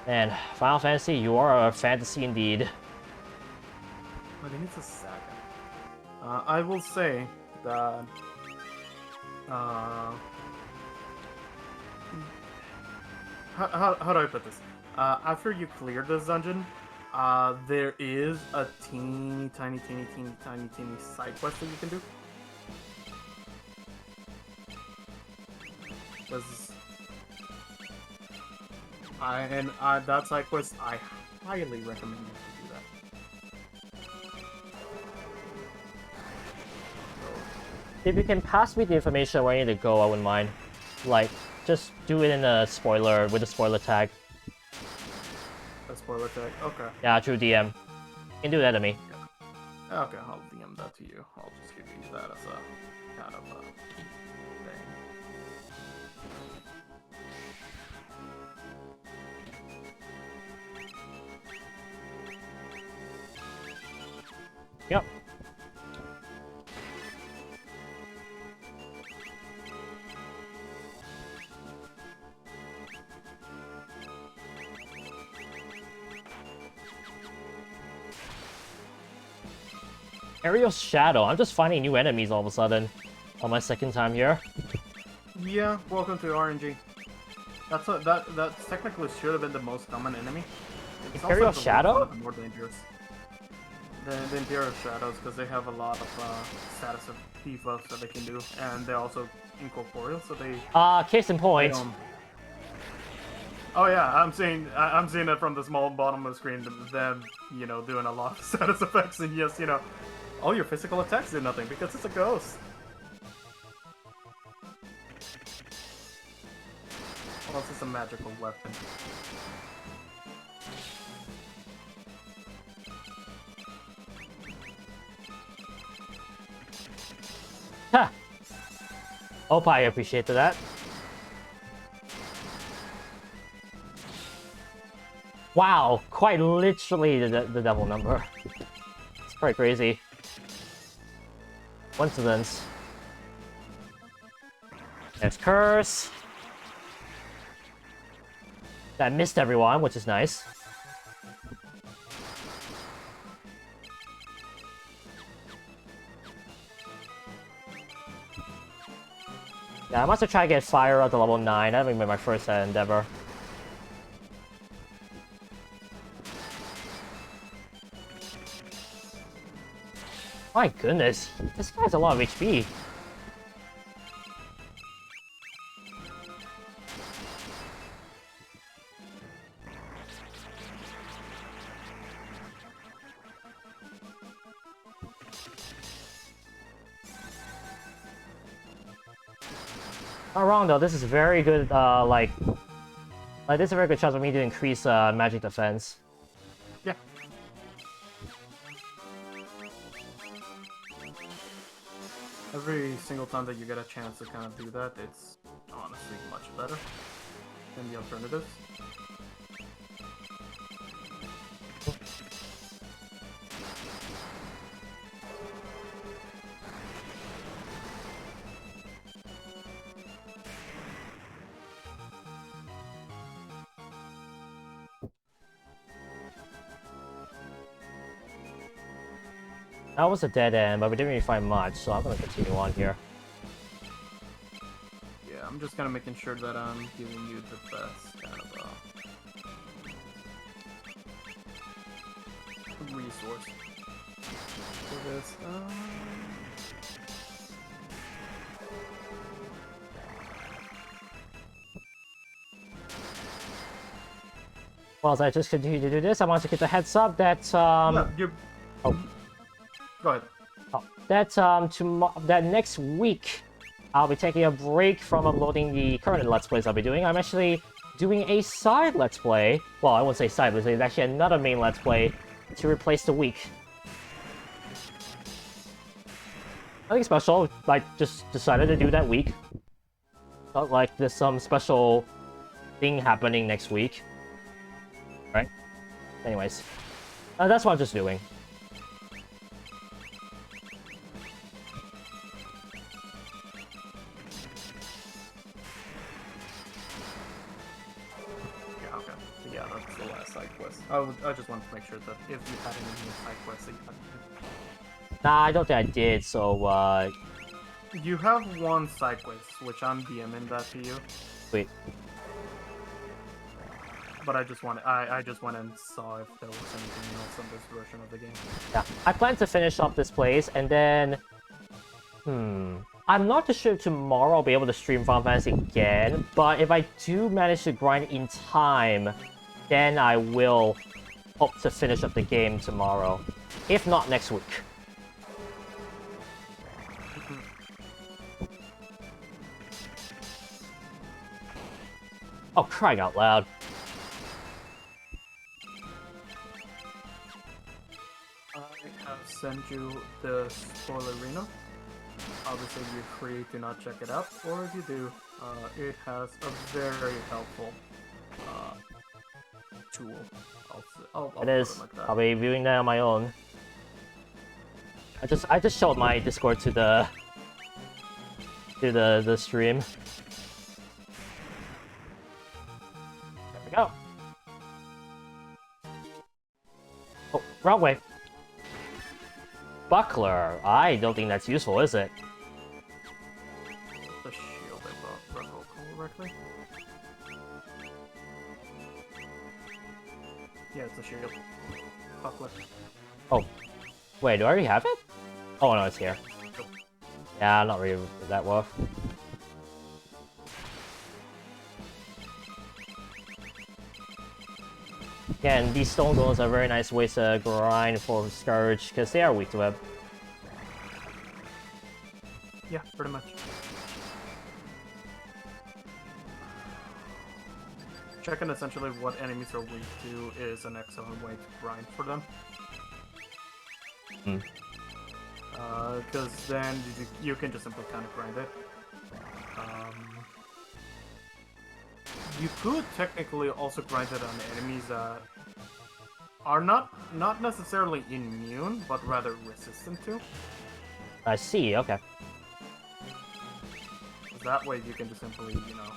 Man, Final Fantasy, you are a fantasy indeed. I think it's a saga. I will say that how do I put this? After you clear this dungeon, there is a teeny tiny side quest that you can do. That side quest, I highly recommend you to do that. If you can pass me the information where I need to go, I wouldn't mind. Like, just do it in a spoiler, with a spoiler tag. A spoiler tag? Okay. Yeah, true DM. You can do that to me. Yeah. Okay, I'll DM that to you. I'll just give you that as a kind of thing. Yep. Aerial Shadow. I'm just finding new enemies all of a sudden. On my second time here. Yeah, welcome to RNG. That technically should have been the most common enemy. It's Imperial Shadow? The more dangerous. The Imperial Shadows, because they have a lot of status of debuffs that they can do, and they're also incorporeal, so they. Case in point. Oh yeah, I'm seeing it from the small bottom of the screen. Them, doing a lot of status effects, and yes, all your physical attacks do nothing because it's a ghost. Plus, it's a magical weapon. Ha! Hope I appreciated that. Wow, quite literally the devil number. It's quite crazy. Coincidence. There's Curse. That missed everyone, which is nice. Yeah, I must have tried to get fire up to level 9. That would be my first endeavor. My goodness, this guy has a lot of HP. Not wrong though, this is very good, like this is a very good chance for me to increase magic defense. Yeah. Every single time that you get a chance to kind of do that, it's honestly much better than the alternatives. That was a dead end, but we didn't really find much, so I'm gonna continue on here. Yeah, I'm just kind of making sure that I'm giving you the best kind of resource for this. Well, as I just continue to do this, I want to give a heads up that No, oh. Go ahead. Oh, that next week, I'll be taking a break from uploading the current Let's Plays I'll be doing. I'm actually doing a side Let's Play. Well, I won't say side, but it's actually another main Let's Play to replace the week. Nothing special, like, just decided to do that week. Felt like there's some special thing happening next week. Right? Anyways, that's what I'm just doing. side quests. I just wanted to make sure that if you had any new side quests that you had to do. Nah, I don't think I did, so, You have one side quest, which I'm DMing that to you. wait. But I just went and saw if there was anything else on this version of the game. Yeah, I plan to finish up this place, and then... I'm not too sure if tomorrow I'll be able to stream Final Fantasy again, but if I do manage to grind in time, then I will hope to finish up the game tomorrow. If not, next week. Oh, crying out loud. I have sent you the spoilerino. Obviously, you're free to not check it out, or if you do, it has a very helpful tool. I'll It put is. like that. I'll be viewing that on my own. I just showed my Discord to the stream. There we go. Oh, wrong way. Buckler. I don't think that's useful, is it? The shield, if I recall correctly. Yeah, it's a shield. Buckler. Oh, wait, do I already have it? Oh no, it's here. Yeah, not really that well. Again, these stone golems are very nice ways to grind for Scourge, because they are weak to web. Yeah, pretty much. Checking essentially what enemies are weak to is an excellent way to grind for them. Because then you can just simply kind of grind it. You could technically also grind it on enemies that are not necessarily immune, but rather resistant to. I see, okay. That way you can just simply, you know,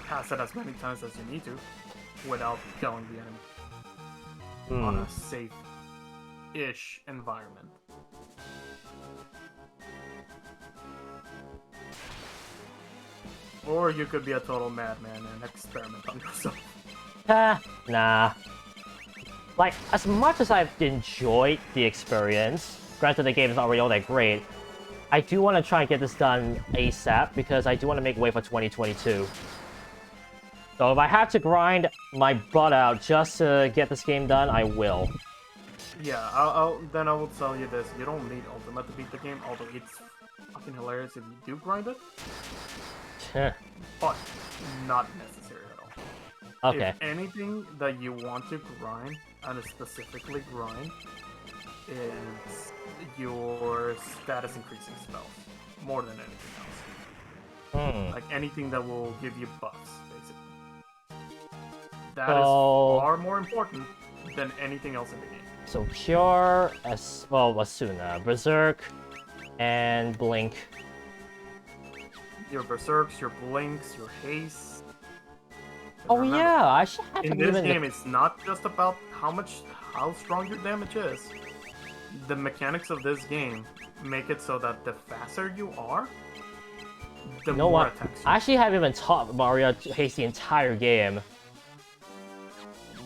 pass it as many times as you need to without killing the enemy on a safe-ish environment. Or you could be a total madman and experiment on yourself. Nah. Like, as much as I've enjoyed the experience, granted the game is not really all that great, I do want to try and get this done ASAP, because I do want to make way for 2022. So if I have to grind my butt out just to get this game done, I will. Yeah, then I will tell you this. You don't need Ultimate to beat the game, although it's fucking hilarious if you do grind it. But not necessary at all. Okay. If anything that you want to grind, and specifically grind, is your status increasing spells, more than anything else. Like anything that will give you buffs, basically. That is far more important than anything else in the game. So Cure, Asuna, Berserk, and Blink. Your Berserks, your Blinks, your Haste. Oh remember, yeah, I should have in this game, it's not just about how strong your damage is. The mechanics of this game make it so that the faster you are, the more attacks you I actually haven't even taught Mario Haste the entire game.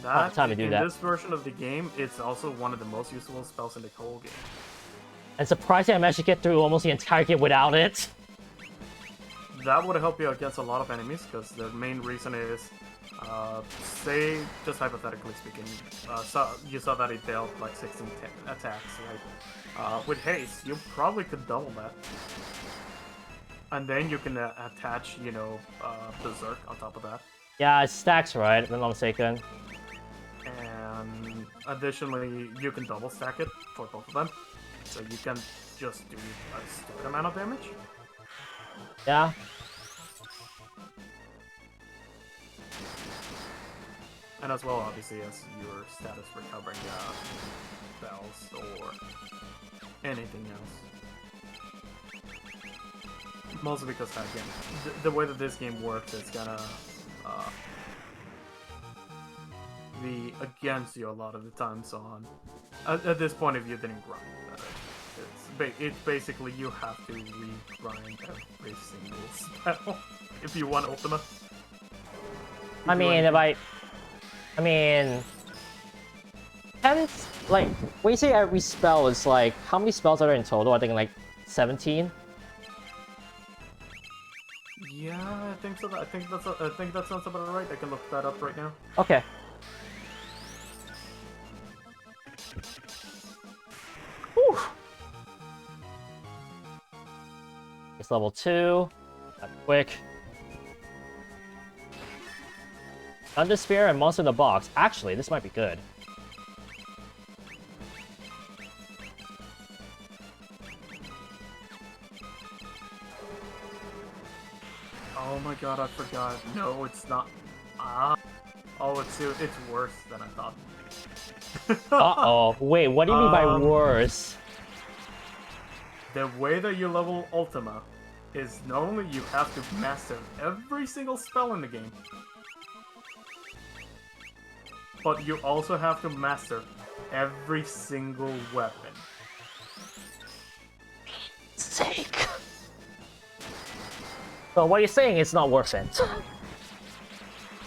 In this version of the game, it's also one of the most useful spells in the whole game. And surprisingly, I managed to get through almost the entire game without it. That would help you against a lot of enemies, because the main reason is, say, just hypothetically speaking, you saw that it dealt like 16 attacks, right? With haste, you probably could double that. And then you can attach, you know, Berserk on top of that. Yeah, it stacks, right, if I'm not mistaken. And additionally, you can double stack it for both of them. So you can just do a stupid amount of damage. Yeah. And as well, obviously, as your status recovering spells or anything else. Mostly because, again, the way that this game works is gonna be against you a lot of the times on. At this point, if you didn't grind, it's basically you have to re-grind every single spell if you want Ultima. I mean, I mean, 10, like, when you say every spell, it's like, how many spells are there in total? I think like 17? Yeah, I think so. I think that sounds about right. I can look that up right now. Okay. Whew. It's level 2. That's quick. Thunder Spear and Monster in the Box. Actually, this might be good. Oh my god, I forgot. No, it's not. Ah. Oh, it's worse than I thought. Uh-oh. Wait, what do you mean by worse? The way that you level Ultima is not only you have to master every single spell in the game, but you also have to master every single weapon. Sake. So what you're saying is not worth it.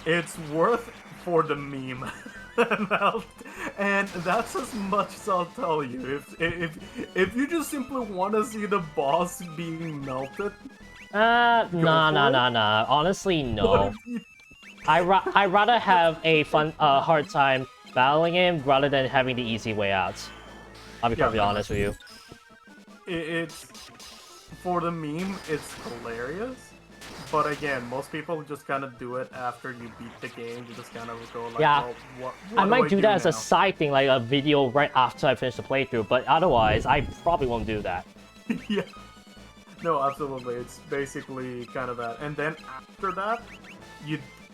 It's worth for the meme. And that's as much as I'll tell you. If you just simply want to see the boss being melted, Nah. Honestly, no. I'd rather have a hard time battling him rather than having the easy way out. I'll be perfectly honest with you. It's for the meme. It's hilarious. But again, most people just kind of do it after you beat the game. You just kind of go like, yeah. well, what I might do that as now? a side thing, like a video right after I finish the playthrough, but otherwise, I probably won't do that. Yeah. No, absolutely. It's basically kind of that. And then after that,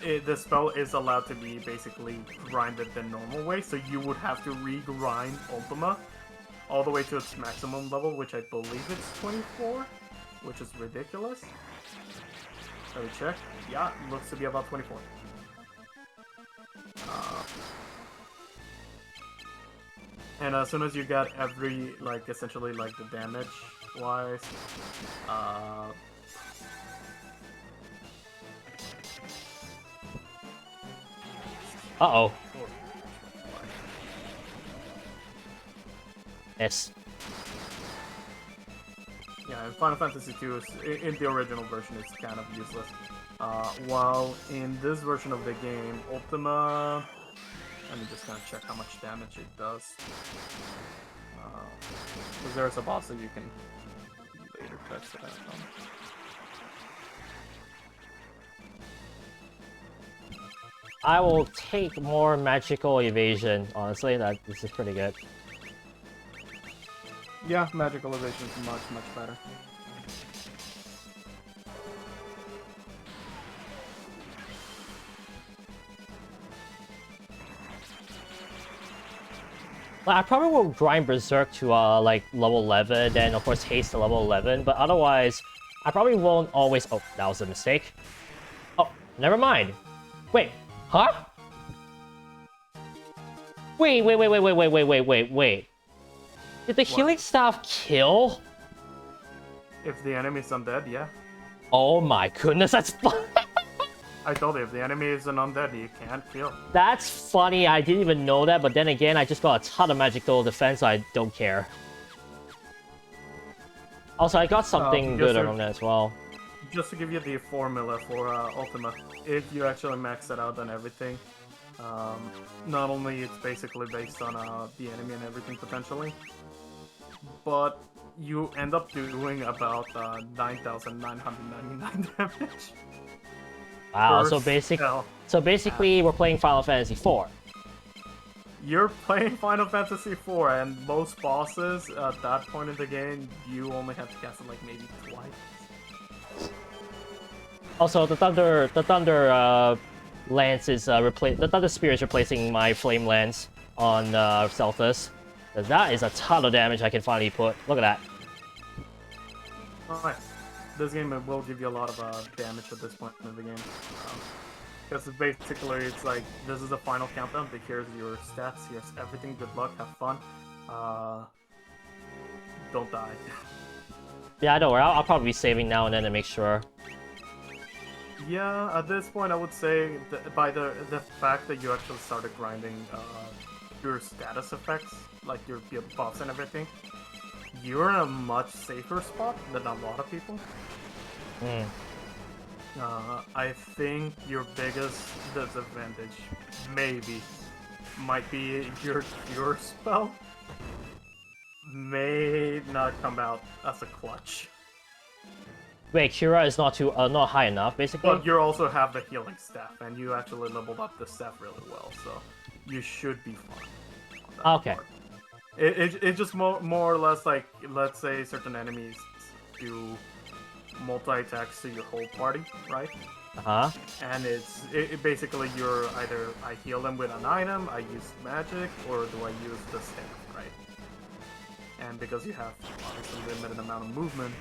the spell is allowed to be basically grinded the normal way, so you would have to re-grind Ultima all the way to its maximum level, which I believe it's 24, which is ridiculous. Let me check. Yeah, looks to be about 24. And as soon as you get every, like, essentially, like, the damage-wise, Uh-oh. Yes. Yeah, in Final Fantasy II, in the original version, it's kind of useless. While in this version of the game, Ultima... Let me just kind of check how much damage it does. Because there's a boss that you can later test it out on. I will take more magical evasion, honestly. This is pretty good. Yeah, magical evasion is much better. Well, I probably will grind Berserk to like level 11, then of course haste to level 11, but otherwise, I probably won't always. Oh, that was a mistake. Oh, never mind. Wait, huh? Wait. Did the healing staff kill? If the enemy's undead, yeah. Oh my goodness, that's fun. I told you, if the enemy is an undead, you can't kill. That's funny, I didn't even know that, but then again, I just got a ton of magical defense, so I don't care. Also, I got something good from that as well. Just to give you the formula for Ultima, if you actually max it out on everything, not only it's basically based on the enemy and everything potentially, but you end up doing about 9,999 damage. Wow, so basically we're playing Final Fantasy IV. You're playing Final Fantasy IV, and most bosses at that point in the game, you only have to cast it like maybe twice. Also, the Thunder Lance is the Thunder Spear is replacing my Flame Lance on Selthus. That is a ton of damage I can finally put. Look at that. Alright. This game will give you a lot of damage at this point in the game. Because basically it's like, this is the final countdown, but here's your stats, here's everything, good luck, have fun. Don't die. Yeah, don't worry. I'll probably be saving now and then to make sure. Yeah, at this point I would say that by the fact that you actually started grinding your status effects, like your buffs and everything, you're in a much safer spot than a lot of people. Hmm. I think your biggest disadvantage, maybe, might be your cure spell. May not come out as a clutch. Wait, Kira is not high enough, basically. But you also have the healing staff, and you actually leveled up the staff really well, so you should be fine. On that Okay. part. It's just more or less like, let's say certain enemies do multi-attacks to your whole party, right? Uh-huh. And it basically you're either I heal them with an item, I use magic, or do I use the staff, right? And because you have obviously limited amount of movement,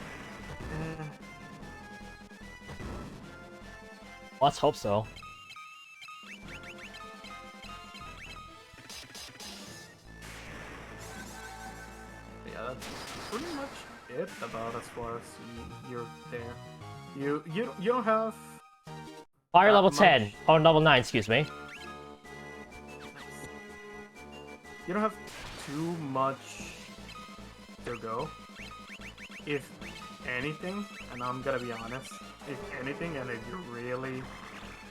Let's hope so. yeah, that's pretty much it about as far as you're there. You don't have Fire that level much- 10. Oh, level 9, excuse me. You don't have too much to go. If anything, and I'm gonna be honest, if anything, and if you really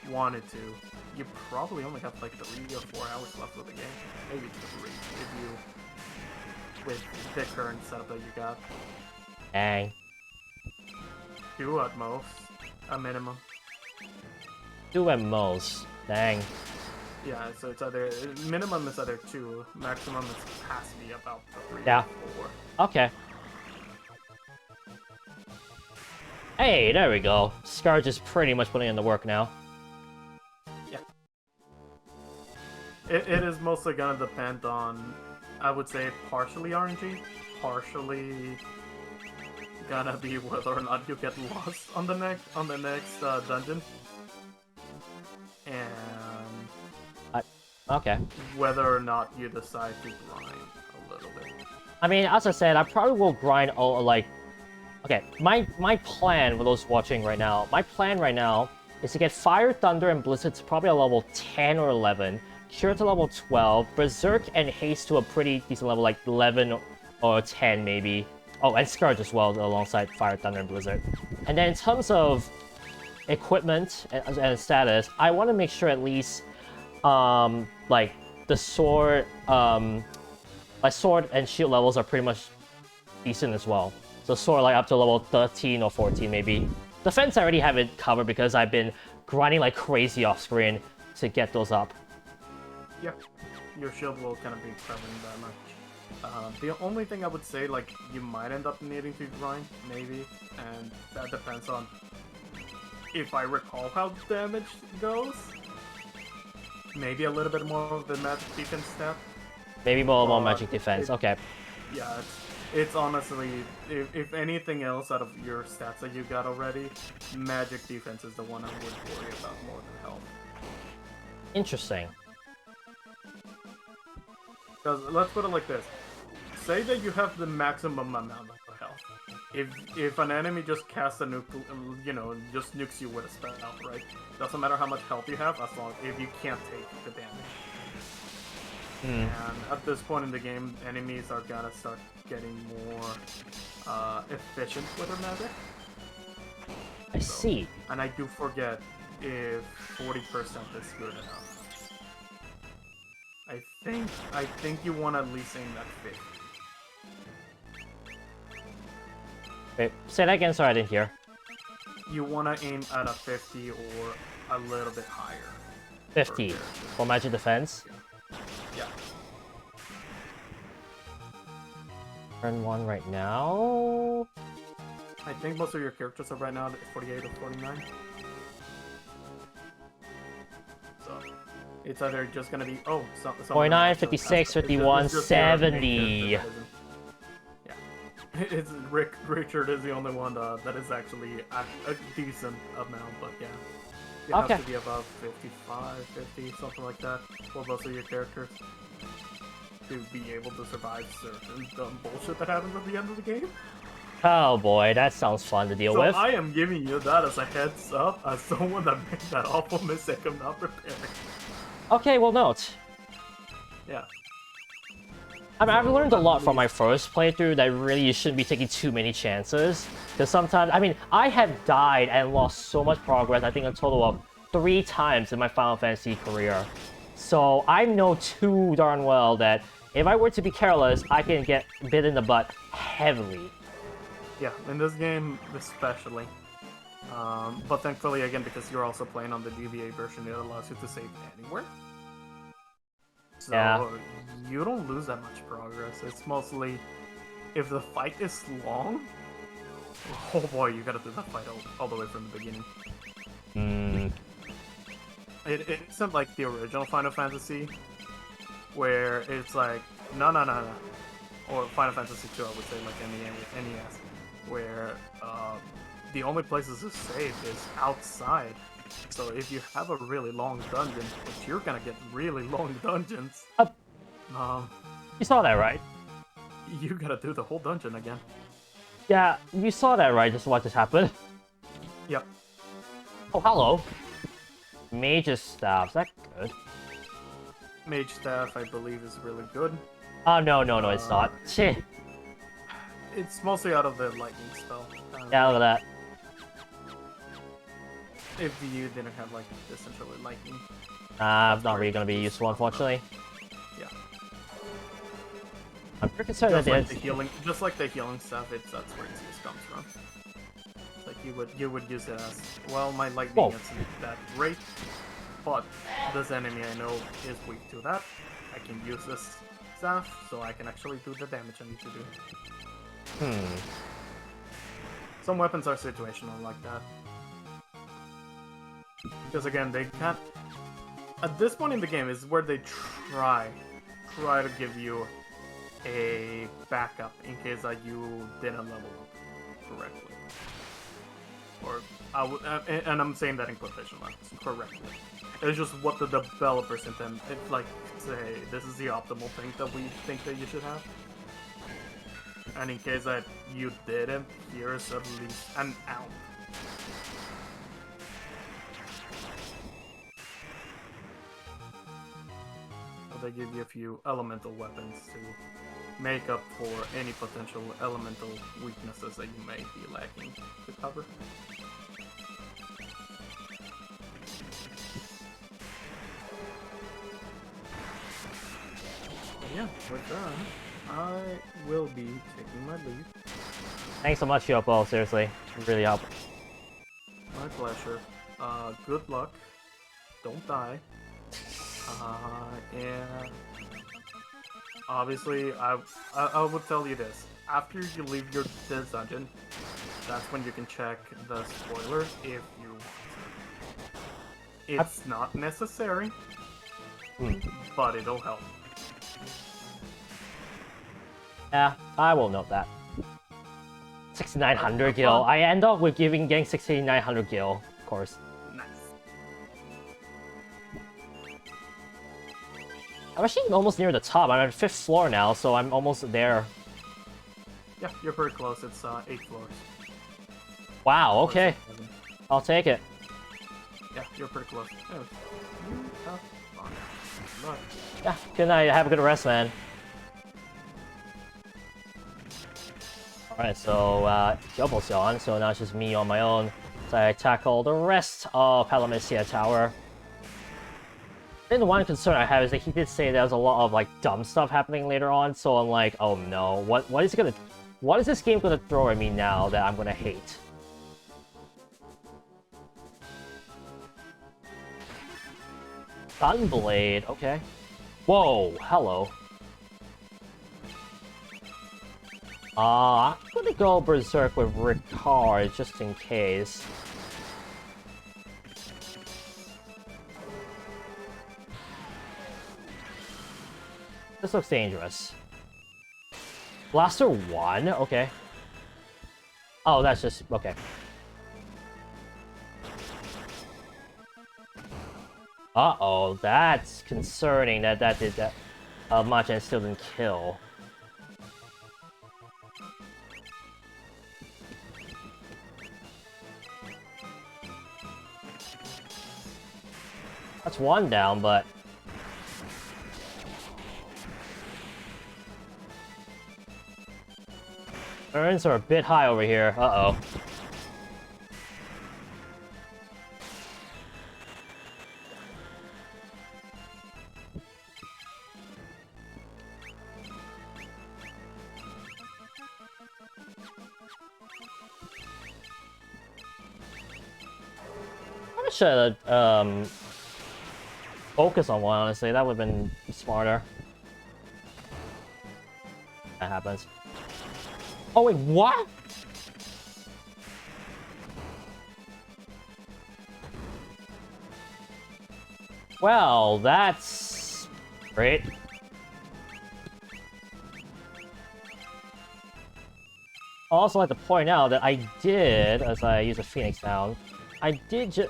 wanted to, you probably only have like 3 or 4 hours left of the game. Maybe 3 if you, with the current setup that you got. Dang. 2 at most, a minimum. 2 at most. Dang. Yeah, so it's either, minimum is either 2, maximum is has to be about 3 Yeah. or 4. Okay. Hey, there we go. Scourge is pretty much putting in the work now. It is mostly gonna depend on, I would say, partially RNG, partially gonna be whether or not you get lost on the next dungeon, and Okay. whether or not you decide to grind a little bit. I mean, as I said, I probably will grind all, like... Okay, my plan for those watching right now, my plan right now is to get Fire, Thunder, and Blizzard to probably a level 10 or 11, Cure to level 12, Berserk and Haste to a pretty decent level, like 11 or 10 maybe. Oh, and Scourge as well, alongside Fire, Thunder, and Blizzard. And then in terms of equipment and status, I want to make sure at least, like, the sword, my sword and shield levels are pretty much decent as well. So sword like up to level 13 or 14 maybe. Defense I already have it covered because I've been grinding like crazy off screen to get those up. Yeah, your shield will kind of be covering that much. The only thing I would say, like, you might end up needing to grind, maybe, and that depends on if I recall how damage goes. Maybe a little bit more of the magic defense stat. Maybe more Or magic defense, okay. Yeah, it's honestly, if anything else out of your stats that you got already, magic defense is the one I would worry about more than health. Interesting. Because let's put it like this: say that you have the maximum amount of health. If an enemy just casts a nuke, you know, just nukes you with a spell, right? Doesn't matter how much health you have, as long if you can't take the damage. And at this point in the game, enemies are gonna start getting more efficient with their magic. I see. And I do forget if 40% is good enough. I think you want to at least aim at 50. Wait, say that again, sorry I didn't hear. You want to aim at a 50 or a little bit higher. 50 for magic defense. Yeah. Turn 1 right now. I think most of your characters are right now at 48 or 49. So it's either just gonna be 49, 56, 51, 70. Yeah. It's Richard is the only one that is actually a decent amount, but yeah. You Okay. have to be about 55, 50, something like that, for most of your characters to be able to survive certain dumb bullshit that happens at the end of the game. Oh boy, that sounds fun to deal So with. I am giving you that as a heads up, as someone that made that awful mistake of not preparing. Okay, well, note. Yeah. I mean, I've So learned a at lot from my least- first playthrough that really you shouldn't be taking too many chances. Because sometimes, I mean, I have died and lost so much progress, I think a total of 3 times in my Final Fantasy career. So I know too darn well that if I were to be careless, I can get bit in the butt heavily. Yeah, in this game especially. But thankfully, again, because you're also playing on the GBA version, it allows you to save anywhere. So Yeah. you don't lose that much progress. It's mostly if the fight is long. Oh boy, you gotta do that fight all the way from the beginning. Hmm. It isn't like the original Final Fantasy, where it's like no, or Final Fantasy 2, I would say, like NES, where the only places to save is outside. So if you have a really long dungeon, which you're gonna get really long dungeons, You saw that, right? you gotta do the whole dungeon again. Yeah, you saw that, right? Just what just happened. Yep. Oh, hello. Mage's Staff, is that good? Mage Staff, I believe, is really good. Oh, no, it's not. Shit. It's mostly out of the lightning spell. Yeah, look at that. If you didn't have like essentially lightning. Not really gonna be useful, unfortunately. Yeah. I'm pretty concerned that Just like the healing stuff, that's where its use comes from. It's like you would use it as, well, my lightning Whoa. isn't that great, but this enemy I know is weak to that. I can use this staff, so I can actually do the damage I need to do. Some weapons are situational like that. Because again, they can't. At this point in the game is where they try to give you a backup in case that you didn't level up correctly. Or and I'm saying that in quotation marks, correctly. It's just what the developers intend. It's like, say, this is the optimal thing that we think that you should have. And in case that you didn't, here's at least an out. They give you a few elemental weapons to make up for any potential elemental weaknesses that you may be lacking to cover. Yeah, with that, I will be taking my leave. Thanks so much, Yopo, seriously. You really help. My pleasure. Good luck. Don't die. And obviously, I would tell you this. After you leave this dungeon, that's when you can check the spoiler if you want to. It's not necessary, but it'll help. Yeah, I will note that. 6,900 gil. I end up with getting 6,900 gil, of course. Nice. I'm actually almost near the top. I'm at 5th floor now, so I'm almost there. Yeah, you're pretty close. It's 8 floors. Wow, okay. I'll take it. Yeah, you're pretty close. Anyways, you have fun. Good luck. Yeah, good night. Have a good rest, man. Alright, so Yopo's gone, so now it's just me on my own. So I tackle the rest of Palamecia Tower. Then the one concern I have is that he did say there's a lot of like dumb stuff happening later on, so I'm like, oh no, what is this game gonna throw at me now that I'm gonna hate? Sunblade, okay. Whoa, hello. I'm gonna go berserk with Ricard just in case. This looks dangerous. Blaster 1? Okay. Oh, that's just... okay. Uh-oh, that's concerning that did that much and still didn't kill. That's one down, but... Burns are a bit high over here. Uh-oh. I should focus on one, honestly. That would have been smarter. That happens. Oh wait, what? Well, that's great. I'd also like to point out that I did, as I use a Phoenix down, I did just...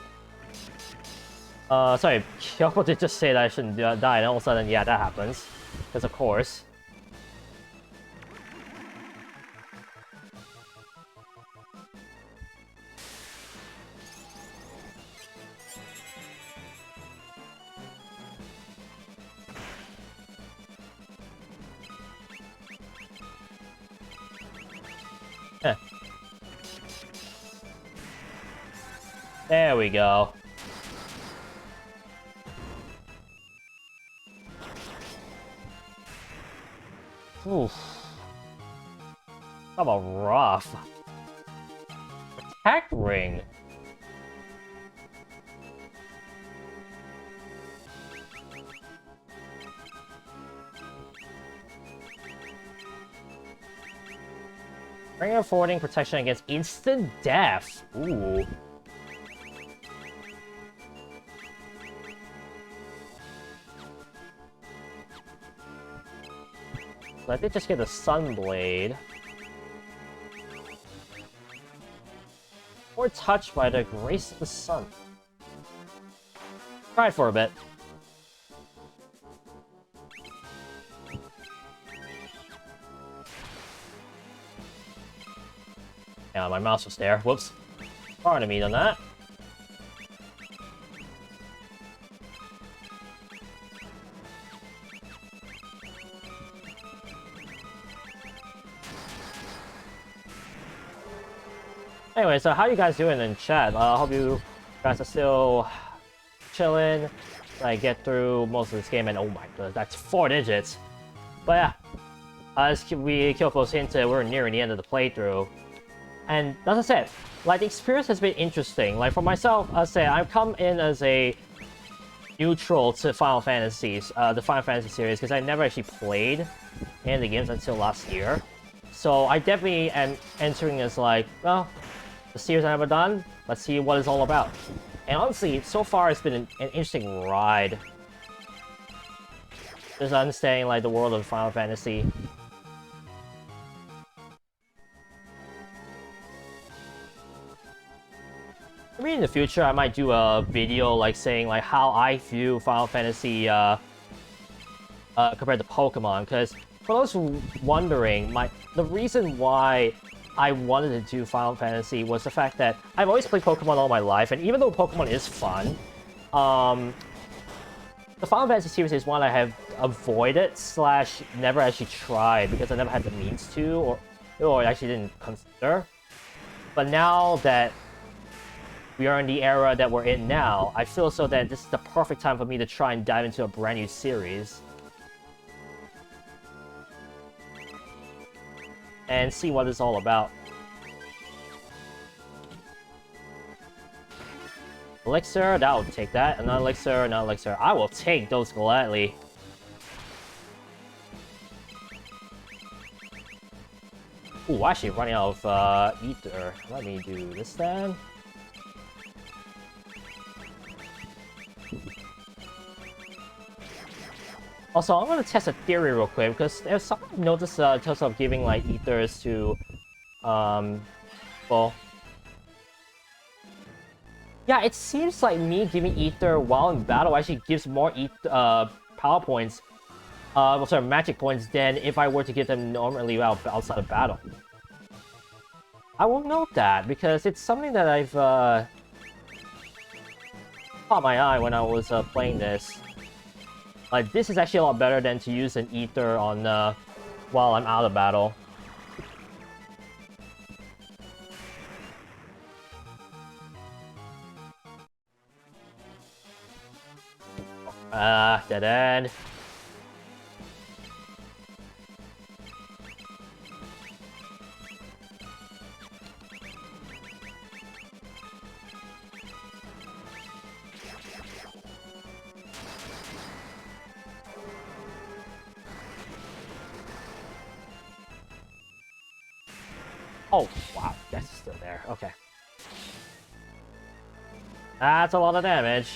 sorry, Kyoko did just say that I shouldn't die, and all of a sudden, yeah, that happens. Because of course. Heh. There we go. Oof. How about rough? Attack ring. Ring affording protection against instant death. Ooh. So I did just get a Sunblade. Or touched by the grace of the sun. Try it for a bit. Yeah, my mouse was there. Whoops. Pardon me on that. Anyway, so how you guys doing in chat? I hope you guys are still chilling. I get through most of this game, and oh my god, that's 4 digits. But yeah, as Kyoko's hinted, we're nearing the end of the playthrough. And as I said, like, the experience has been interesting. Like, for myself, I say I've come in as a neutral to Final Fantasies, the Final Fantasy series, because I never actually played any of the games until last year. So I definitely am entering as like, well, the series I've never done, let's see what it's all about. And honestly, so far it's been an interesting ride. Just understanding like the world of Final Fantasy. Maybe in the future I might do a video like saying like how I view Final Fantasy compared to Pokemon, because for those who wondering, the reason why I wanted to do Final Fantasy was the fact that I've always played Pokemon all my life, and even though Pokemon is fun, the Final Fantasy series is one I have avoided / never actually tried because I never had the means to, or actually didn't consider. But now that we are in the era that we're in now, I feel so that this is the perfect time for me to try and dive into a brand new series. And see what it's all about. Elixir, that will take that. Another elixir, another elixir. I will take those gladly. Ooh, actually running out of ether. Let me do this then. Also, I'm gonna test a theory real quick, because there's something I've noticed in terms of giving like ethers to well, Yeah, it seems like me giving Ether while in battle actually gives more power points, well, sorry, magic points than if I were to give them normally outside of battle. I will note that because it's something that I've caught my eye when I was playing this. Like, this is actually a lot better than to use an Ether on while I'm out of battle. Dead end. Oh, wow, that's still there. Okay. That's a lot of damage.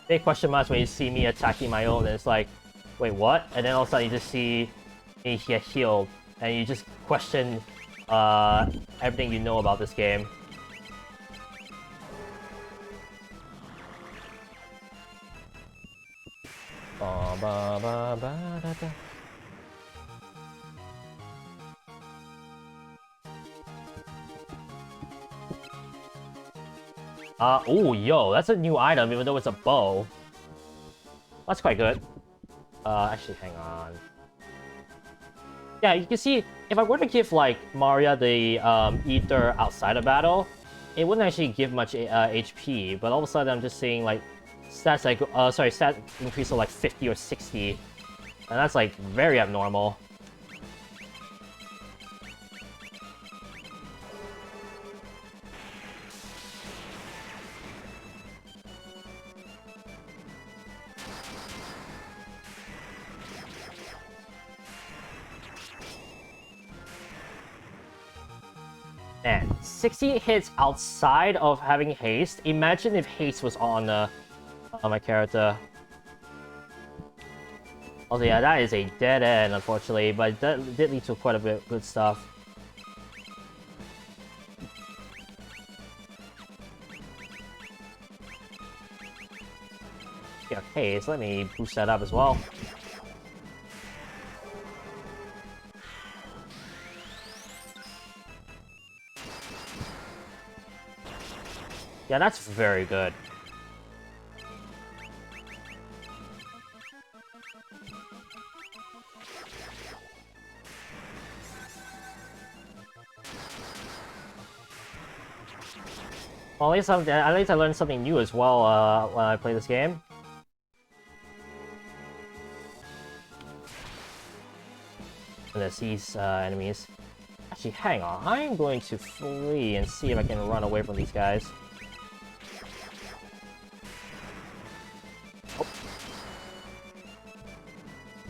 Big question marks when you see me attacking my own, and it's like, wait, what? And then all of a sudden you just see me get healed, and you just question everything you know about this game. Ba, ba, ba, ba, da, da. Oh, yo, that's a new item, even though it's a bow. That's quite good. Actually, hang on. Yeah, you can see, if I were to give, like, Maria the Ether outside of battle, it wouldn't actually give much HP, but all of a sudden I'm just seeing, like, stats like, stat increase of, like, 50 or 60, and that's, like, very abnormal. Man, 60 hits outside of having haste. Imagine if haste was on my character. Also, yeah, that is a dead end, unfortunately, but that did lead to quite a bit of good stuff. Yeah, haste. Let me boost that up as well. Yeah, that's very good. Well, at least I learned something new as well when I play this game. And there's these enemies. Actually, hang on. I'm going to flee and see if I can run away from these guys. Oh.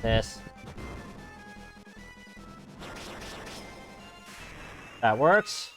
This. That works.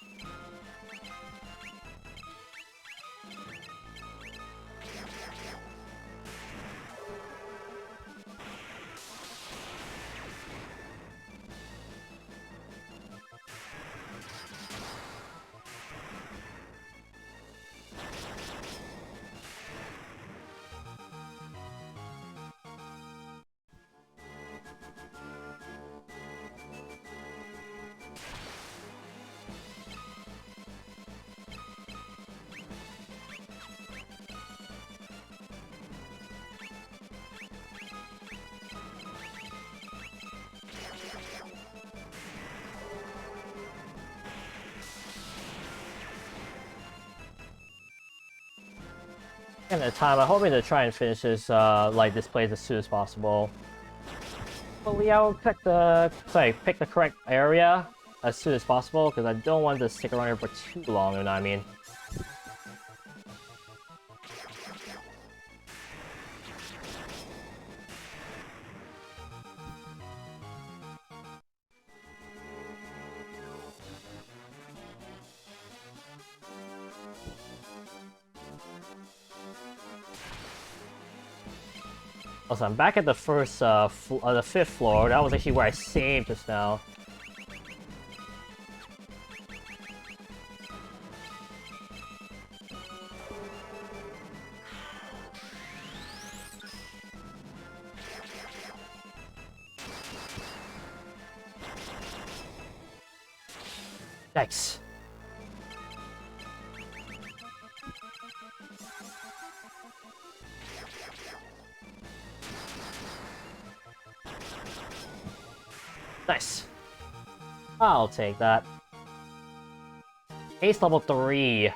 And the time, I'm hoping to try and finish this, like, this place as soon as possible. Hopefully I'll pick the correct area as soon as possible, because I don't want to stick around here for too long, you know what I mean? Also, I'm back at the first, the 5th floor. That was actually where I saved just now. Thanks. Nice. I'll take that. Ace level 3.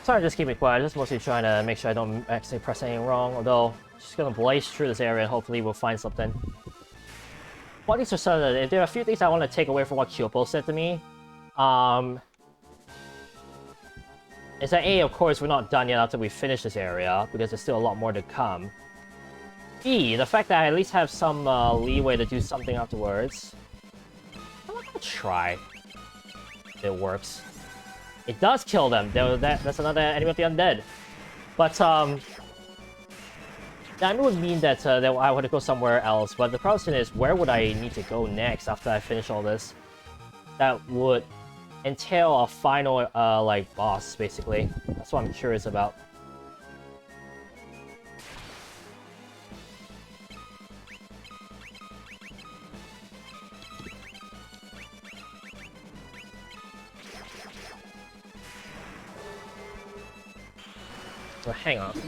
Sorry, just keep it quiet. Just mostly trying to make sure I don't actually press anything wrong. Although, just gonna blaze through this area and hopefully we'll find something. What these are sudden, there are a few things I want to take away from what Kyopo said to me. Is that A, of course, we're not done yet after we finish this area, because there's still a lot more to come. B, the fact that I at least have some leeway to do something afterwards. I'm not gonna try. If it works. It does kill them. That's another enemy of the undead. But, that would mean that, that I would go somewhere else. But the question is, where would I need to go next after I finish all this? That would entail a final, like, boss, basically. That's what I'm curious about. Well, hang on.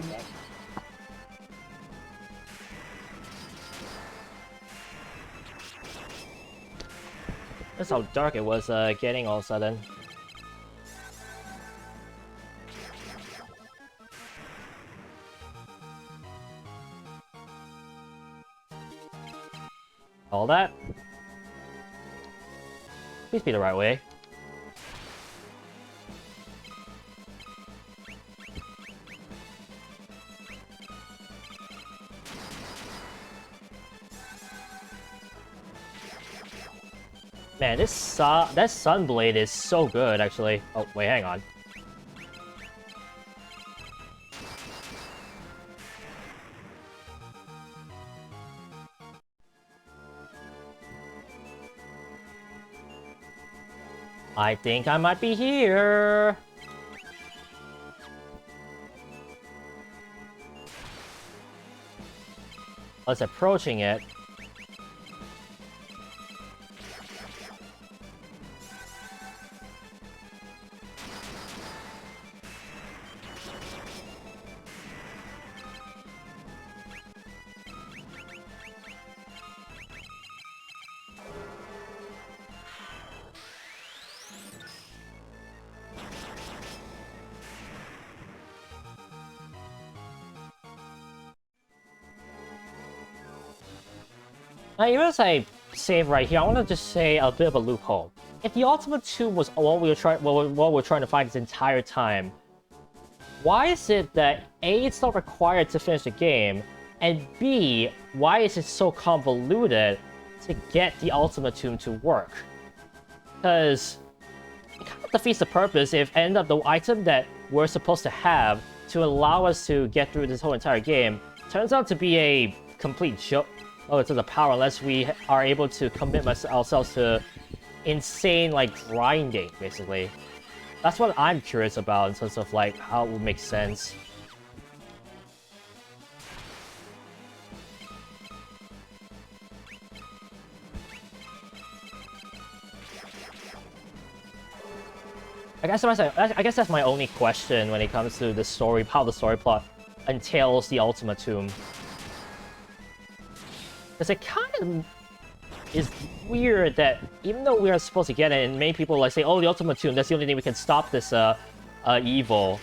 That's how dark it was getting all of a sudden. All that. Please be the right way. Man, that Sunblade is so good, actually. Oh, wait, hang on. I think I might be here. Let's approaching it. Now, even as I save right here, I want to just say a bit of a loophole. If the Ultimate Tomb was what we're trying to find this entire time, why is it that A, it's not required to finish the game, and B, why is it so convoluted to get the Ultimate Tomb to work? Because it kind of defeats the purpose if end up the item that we're supposed to have to allow us to get through this whole entire game turns out to be a complete joke. Oh, it's the power, unless we are able to commit ourselves to insane, like, grinding, basically. That's what I'm curious about in terms of, like, how it would make sense. I guess that's my only question when it comes to the story, how the story plot entails the Ultimate Tomb. Because it kind of is weird that even though we are supposed to get it, and many people like say, oh, the Ultimate Tomb, that's the only thing we can stop this evil.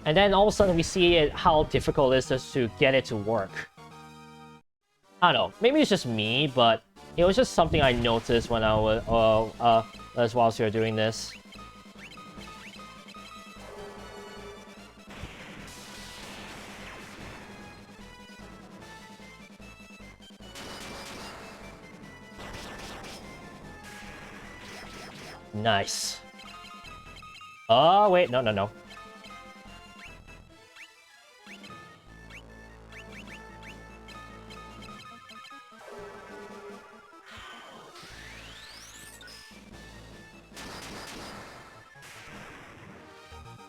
And then all of a sudden we see how difficult it is just to get it to work. I don't know, maybe it's just me, but it was just something I noticed when I was That's whilst you're doing this. Nice. Oh, wait, no, no, no.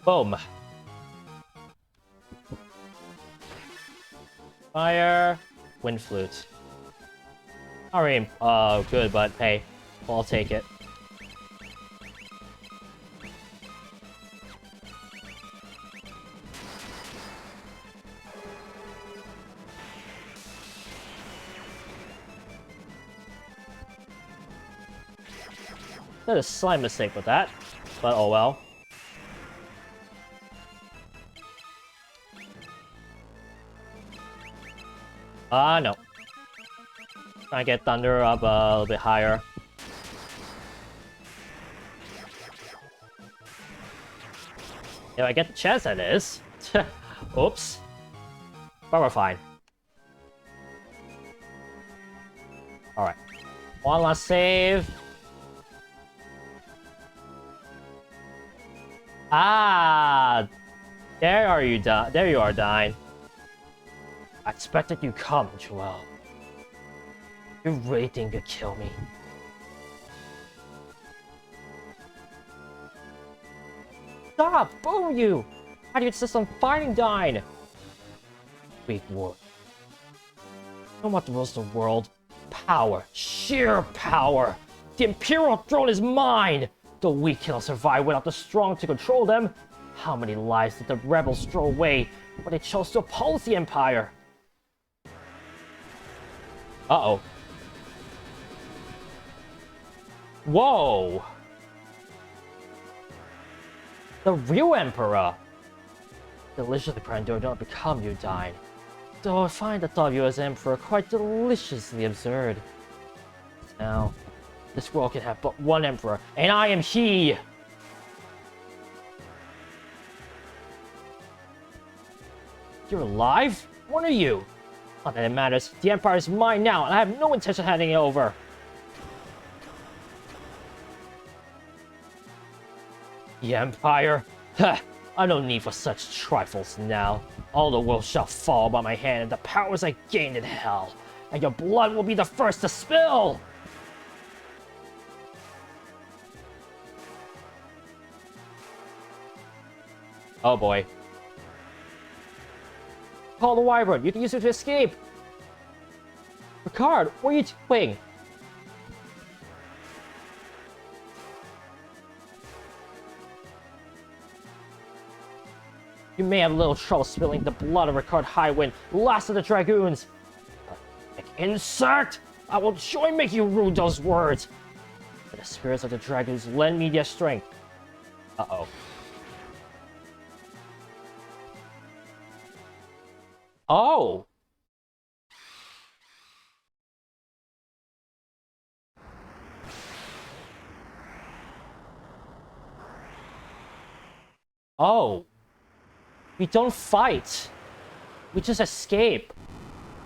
Boom. Fire. Wind flute. Alright, good, but hey, I'll take it. Did a slight mistake with that, but oh well. No. Try and get Thunder up a little bit higher. If I get the chance, that is. Oops. But we're fine. Alright. One last save. Ah! There are you, there you are, Dyne. I expected you come, Joel. You really think you'd kill me? Stop! Boo you! How do you insist on fighting Dyne? Weak word. You know what rules the world? Power. Sheer power! The Imperial throne is mine! The weak cannot survive without the strong to control them. How many lives did the rebels throw away when they chose to oppose the Empire? Uh-oh. Whoa! The real Emperor! Deliciously grandeur don't become you, Dyne. Though I find the thought of you as Emperor quite deliciously absurd. Now, this world can have but one Emperor, and I am he! You're alive? What are you? Not that it matters. The Empire is mine now, and I have no intention of handing it over. The Empire? Ha! I no need for such trifles now. All the world shall fall by my hand, and the powers I gained in hell. And your blood will be the first to spill! Oh boy. Call the Wyvern. You can use it to escape. Ricard, what are you doing? You may have a little trouble spilling the blood of Ricard Highwind, last of the Dragoons. But, like insect, I will surely make you rue those words. But the spirits of the Dragoons lend me their strength. Uh-oh. Oh! Oh. We don't fight. We just escape.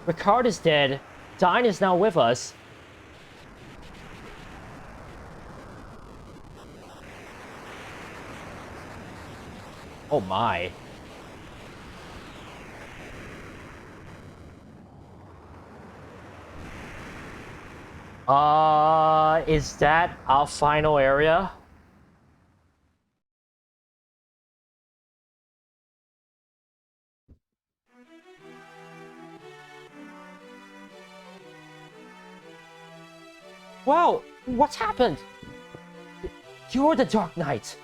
Ricard is dead. Dyne is now with us. Oh my. Is that our final area? Wow, what's happened? You're the Dark Knight.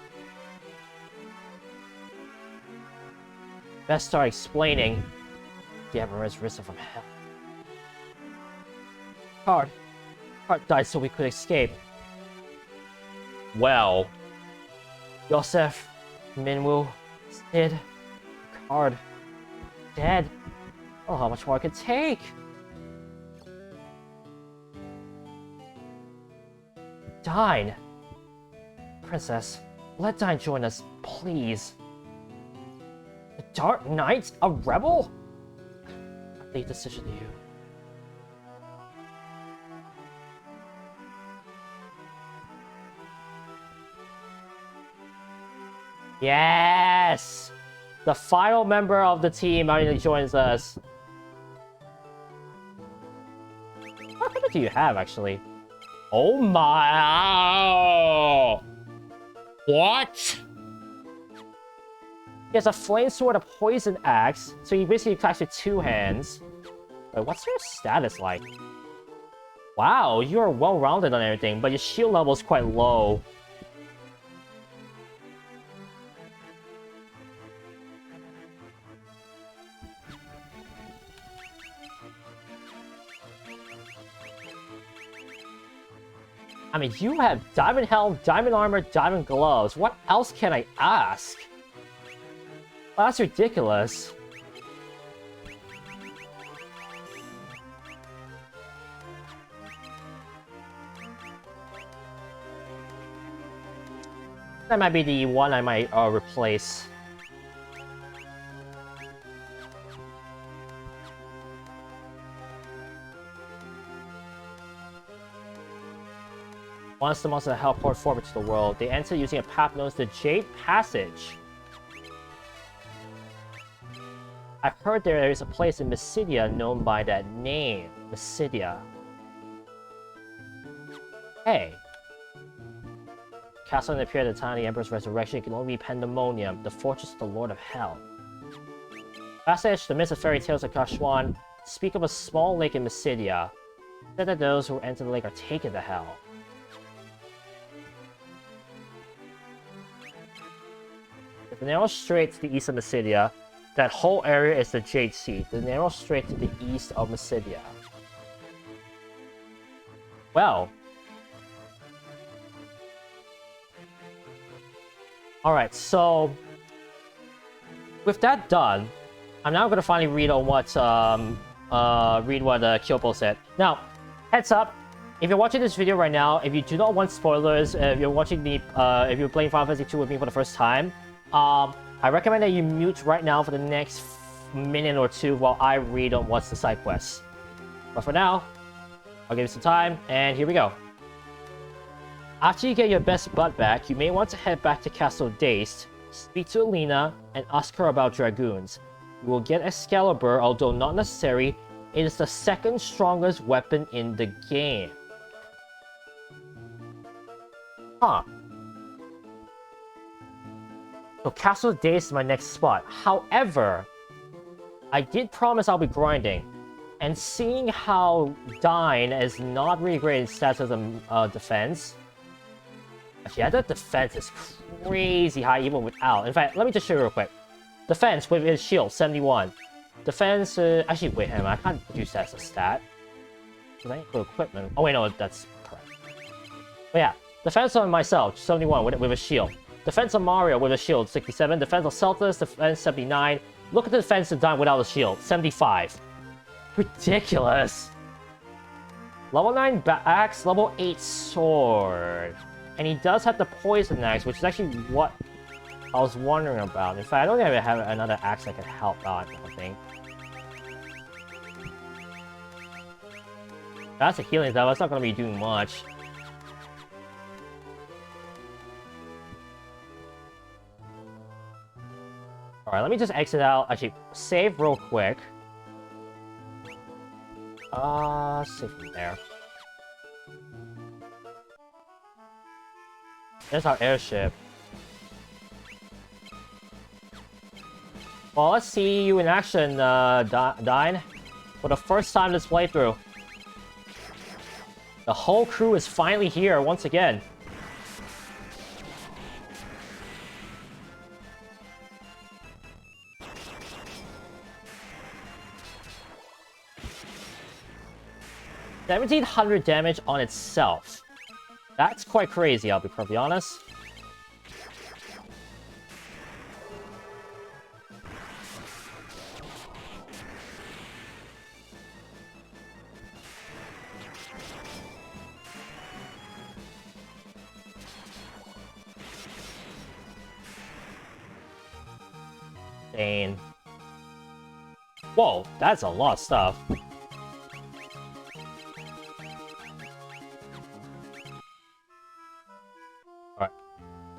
Best start explaining. The Emperor has risen from hell. Hard died so we could escape. Well, Yosef, Minwu, Sid, Card, dead. Oh, how much more I could take? Dyne, Princess, let Dine join us, please. The Dark Knight? A rebel? I leave the decision to you. Yes! The final member of the team finally joins us. What do you have, actually? Oh my... What? He has a flame sword, a poison axe, so he basically attacks with 2 hands. Wait, what's your status like? Wow, you're well-rounded on everything, but your shield level is quite low. I mean, you have diamond helm, diamond armor, diamond gloves. What else can I ask? Well, that's ridiculous. That might be the one I might replace. Once the monsters help port forward to the world, they enter using a path known as the Jade Passage. I've heard there is a place in Mysidia known by that name. Mysidia. Hey. Castle appeared at the time of the Emperor's resurrection. It can only be Pandemonium, the fortress of the Lord of Hell. Passage, the myths of fairy tales of Kashwan, speak of a small lake in Mysidia. Said that those who enter the lake are taken to hell. The narrow strait to the east of Mysidia. That whole area is the Jade Sea, the narrow strait to the east of Mysidia. Well. Alright, so... with that done, I'm now gonna finally read on what, Kyopo said. Now, heads up, if you're watching this video right now, if you do not want spoilers, if you're watching the, if you're playing Final Fantasy 2 with me for the first time, I recommend that you mute right now for the next minute or 2 while I read on what's the side quests. But for now, I'll give you some time, and here we go. After you get your best butt back, you may want to head back to Castle Dazed, speak to Alina, and ask her about Dragoons. You will get Excalibur, although not necessary. It is the 2nd strongest weapon in the game. Huh. So Castle Dazed is my next spot. However, I did promise I'll be grinding. And seeing how Dine is not really great in stats as a defense. Actually, that defense is crazy high even without. In fact, let me just show you real quick. Defense with his shield, 71. Defense, actually, wait, hang on, I can't use that as a stat. Because I need for equipment. Oh, wait, no, that's correct. But yeah, defense on myself, 71 with a shield. Defense of Mario with a shield, 67. Defense of Celtus, defense 79. Look at the defense of Dine without a shield, 75. Ridiculous. Level 9 axe, level 8 sword. And he does have the poison axe, which is actually what I was wondering about. In fact, I don't think I have another axe that can help out, I don't think. That's a healing though, it's not going to be doing much. Alright, let me just exit out. Actually, save real quick. Save from there. There's our airship. Well, let's see you in action, Dine. For the first time this playthrough. The whole crew is finally here once again. $1,700 damage on itself. That's quite crazy, I'll be perfectly honest. Insane. Whoa, that's a lot of stuff. Alright.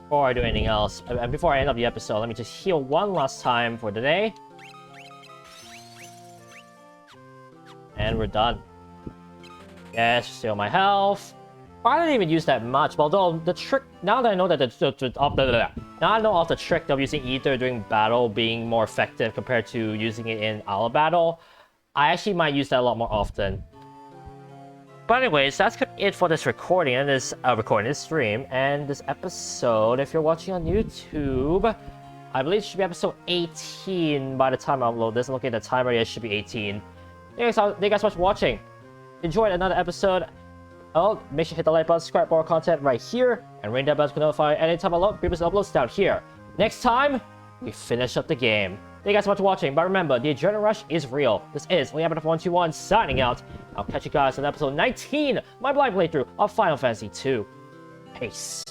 Before I do anything else, and before I end up the episode, let me just heal one last time for the day. And we're done. Yes, still my health. I didn't even use that much, although the trick, now that I know that now I know of the trick of using Ether during battle being more effective compared to using it in our battle, I actually might use that a lot more often. But anyways, that's it for this recording and this stream and this episode. If you're watching on YouTube, I believe it should be episode 18 by the time I upload this. Looking at the timer, it should be 18. Thank you guys so much for watching. Enjoyed another episode. Oh, make sure to hit the like button, subscribe for more content right here, and ring that bell to notify anytime I upload previous uploads down here. Next time, we finish up the game. Thank you guys so much for watching, but remember, the adrenaline rush is real. This is Liam121 signing out. I'll catch you guys on episode 19, my blind playthrough of Final Fantasy II. Peace.